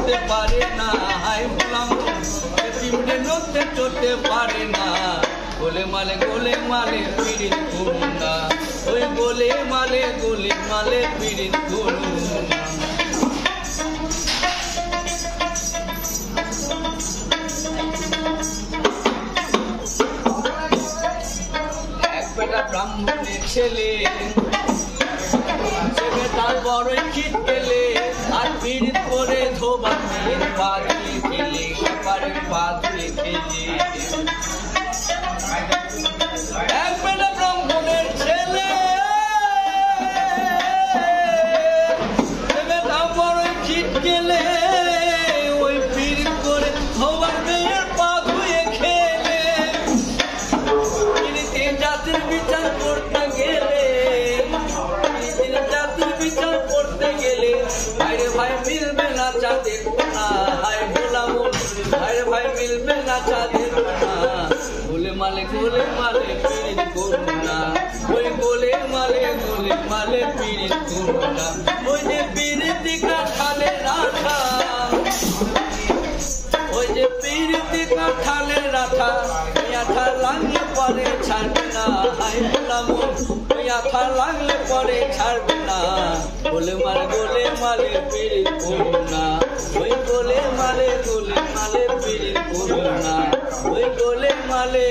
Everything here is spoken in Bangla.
চলতে পারে না, হাই বললাম প্রেমে নড়তে চলতে পারে না। গোলে মালে পিরিত করুন না, ওই গোলে মালে পিরিত করুন না। এক বেটা ব্রাহ্মণের ছেলে, তার বড়ই খিট গেলে আর পিরিত করে ধোবার মেয়ের পা ধুয়ে খেলে, কপারের পা ধুয়ে খেলে। এক বেটা ব্রাহ্মণের ছেলে, তার বড়ই খিট গেলে ওই পিরিত করে ধোবার মেয়ের পা ধুয়ে খেলে। পিরিতে জাতির বিচার করতে গেলে, বিচার করতে গেলে ভাইরে ভাই মিলবে না চাঁদের কোনা, হাই বললাম ভাইরে ভাই মিলবে না চাঁদের কোনা। গোলে মালে পিরিত করুন না, ওই গোলে মালে পিরিত করুন না। ওই যে পিরিতি কাঠালে রাখা, ওই যে পিরিতি কাঠালে রাখা, আঠা লাগলে পরে ছাড়বে না, হাই বললাম ওই আঠা লাগলে পরে ছাড়বে না। গোলে মালে পিরিত করুন না, ওই গোলে মালে পিরিত করুন না, ওই গোলে মালে